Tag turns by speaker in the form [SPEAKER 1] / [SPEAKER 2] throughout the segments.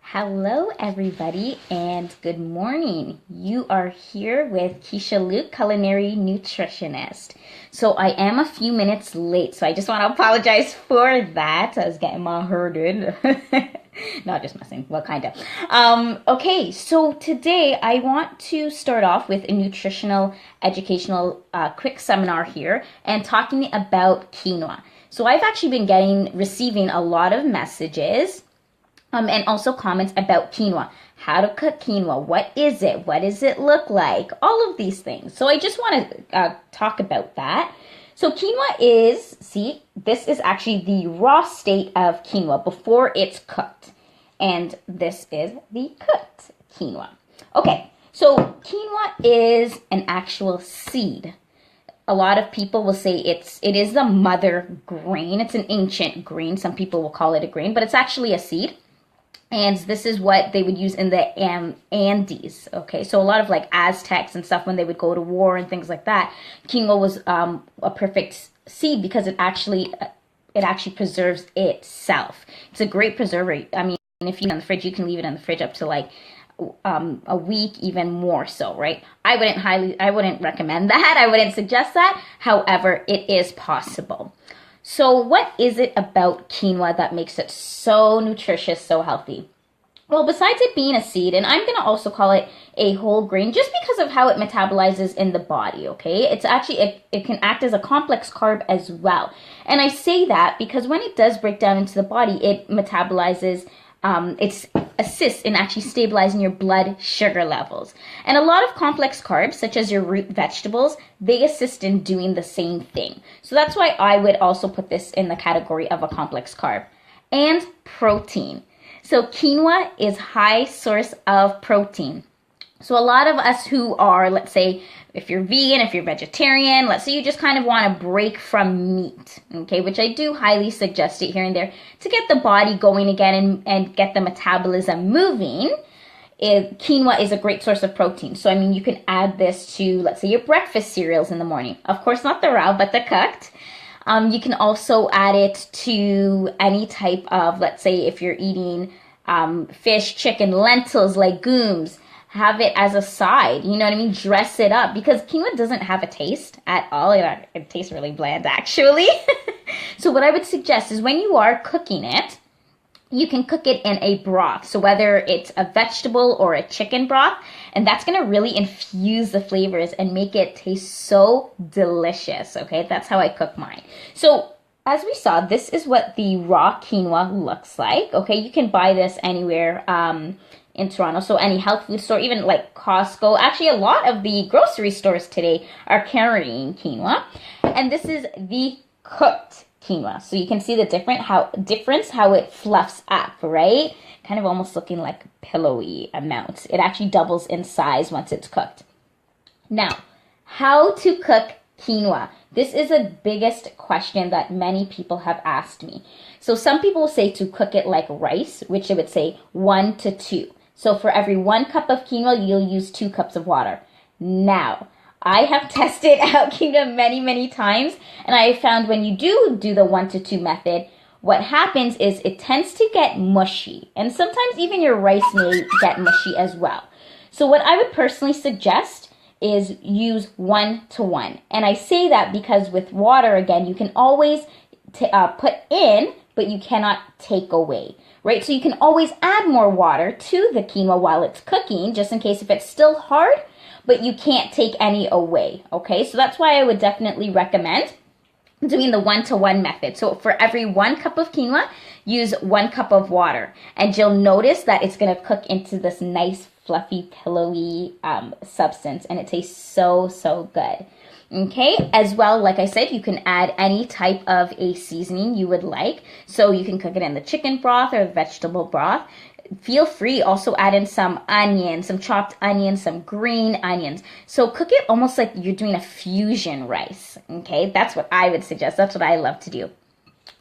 [SPEAKER 1] Hello, everybody, and good morning. You are here with Keisha Luke, Culinary Nutritionist. So I am a few minutes late, so I just want to apologize for that. I was getting my herded. Not just messing. Well, kind of. Okay, so today I want to start off with a nutritional, educational, quick seminar here and talking about quinoa. So I've actually been receiving a lot of messages and also comments about quinoa. How to cook quinoa. What is it? What does it look like? All of these things. So I just want to talk about that. So quinoa is, this is actually the raw state of quinoa before it's cooked. And this is the cooked quinoa. Okay, so quinoa is an actual seed. A lot of people will say it is the mother grain. It's an ancient grain. Some people will call it a grain, but it's actually a seed. And this is what they would use in the Andes, okay? So a lot of like Aztecs and stuff, when they would go to war and things like that, quinoa was a perfect seed because it actually preserves itself. It's a great preserver. I mean, if you in the fridge, you can leave it in the fridge up to like a week, even more so, right? I wouldn't recommend that. I wouldn't suggest that. However, it is possible. So what is it about quinoa that makes it so nutritious, so healthy? Well, besides it being a seed, and I'm going to also call it a whole grain just because of how it metabolizes in the body, okay? It's actually, it can act as a complex carb as well. And I say that because when it does break down into the body, it metabolizes, it assists in actually stabilizing your blood sugar levels. And a lot of complex carbs, such as your root vegetables, they assist in doing the same thing. So that's why I would also put this in the category of a complex carb. And protein. So quinoa is high source of protein. So a lot of us who are, let's say, if you're vegan, if you're vegetarian, let's say you just kind of want to break from meat, okay, which I do highly suggest it here and there to get the body going again and get the metabolism moving. Quinoa is a great source of protein. So, I mean, you can add this to, let's say, your breakfast cereals in the morning. Of course, not the raw, but the cooked. You can also add it to any type of, let's say, if you're eating fish, chicken, lentils, legumes, have it as a side, you know what I mean? Dress it up because quinoa doesn't have a taste at all. It tastes really bland, actually. So what I would suggest is when you are cooking it, you can cook it in a broth. So whether it's a vegetable or a chicken broth, and that's going to really infuse the flavors and make it taste so delicious, okay? That's how I cook mine. So as we saw, this is what the raw quinoa looks like, okay? You can buy this anywhere in Toronto, so any health food store, even like Costco. Actually, a lot of the grocery stores today are carrying quinoa. And this is the cooked quinoa. So you can see the difference how it fluffs up, right? Kind of almost looking like pillowy amounts. It actually doubles in size once it's cooked. Now, how to cook quinoa? This is the biggest question that many people have asked me. So some people say to cook it like rice, which it would say 1 to 2. So for every 1 cup of quinoa, you'll use 2 cups of water. Now, I have tested out quinoa many, many times, and I found when you do the 1 to 2 method, what happens is it tends to get mushy, and sometimes even your rice may get mushy as well. So what I would personally suggest is use 1 to 1. And I say that because with water, again, you can always put in, but you cannot take away, right? So you can always add more water to the quinoa while it's cooking, just in case if it's still hard, but you can't take any away, okay? So that's why I would definitely recommend doing the 1 to 1 method. So for every 1 cup of quinoa, use 1 cup of water. And you'll notice that it's gonna cook into this nice, fluffy, pillowy substance, and it tastes so, so good. Okay, as well, like I said, you can add any type of a seasoning you would like. So you can cook it in the chicken broth or vegetable broth. Feel free also add in some onions, some chopped onions, some green onions. So cook it almost like you're doing a fusion rice. Okay, that's what I would suggest. That's what I love to do.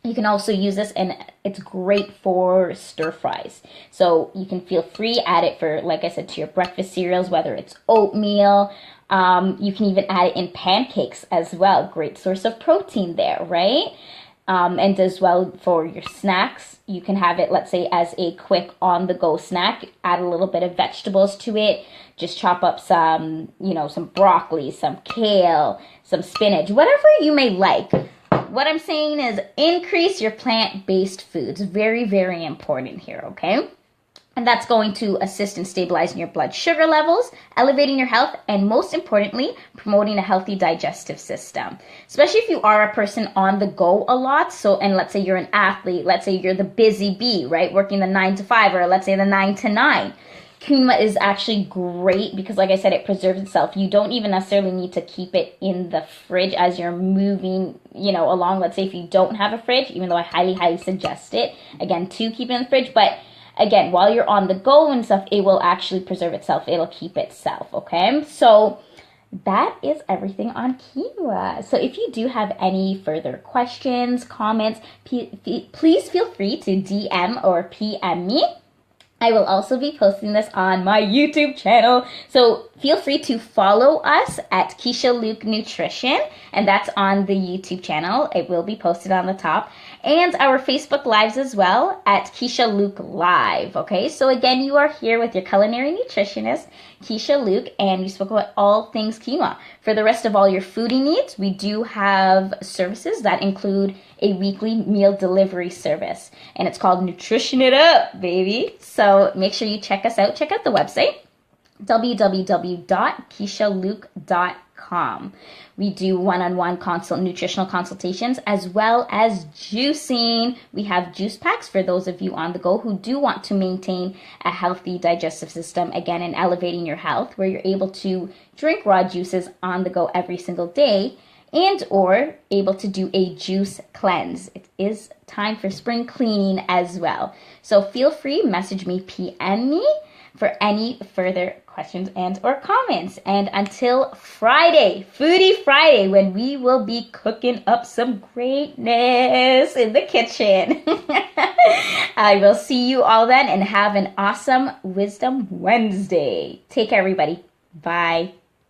[SPEAKER 1] You can also use this, and it's great for stir fries. So you can feel free, add it for, like I said, to your breakfast cereals, whether it's oatmeal. You can even add it in pancakes as well. Great source of protein there, right? And as well for your snacks, you can have it, let's say, as a quick on-the-go snack. Add a little bit of vegetables to it. Just chop up some, some broccoli, some kale, some spinach, whatever you may like. What I'm saying is increase your plant-based foods. Very, very important here, okay? And that's going to assist in stabilizing your blood sugar levels, elevating your health, and most importantly, promoting a healthy digestive system. Especially if you are a person on the go a lot. And let's say you're an athlete, let's say you're the busy bee, right? Working the 9 to 5, or let's say the 9 to 9. Quinoa is actually great because, like I said, it preserves itself. You don't even necessarily need to keep it in the fridge as you're moving, along. Let's say if you don't have a fridge, even though I highly, highly suggest it, again, to keep it in the fridge. But again, while you're on the go and stuff, it will actually preserve itself. It'll keep itself, okay? So that is everything on quinoa. So if you do have any further questions, comments, please feel free to DM or PM me. I will also be posting this on my YouTube channel. So feel free to follow us at Keisha Luke Nutrition. And that's on the YouTube channel. It will be posted on the top. And our Facebook Lives as well at Keisha Luke Live. Okay, so again, you are here with your culinary nutritionist, Keisha Luke, and we spoke about all things quinoa. For the rest of all your foodie needs, we do have services that include a weekly meal delivery service. And it's called Nutrition It Up, baby. So make sure you check us out. Check out the website, www.keishaluke.com. We do one-on-one nutritional consultations as well as juicing. We have juice packs for those of you on the go who do want to maintain a healthy digestive system, again, and elevating your health, where you're able to drink raw juices on the go every single day, and or able to do a juice cleanse. It is time for spring cleaning as well. So feel free, message me, PM me for any further questions and or comments. And until Friday, Foodie Friday, when we will be cooking up some greatness in the kitchen. I will see you all then, and have an awesome Wisdom Wednesday. Take care, everybody. Bye.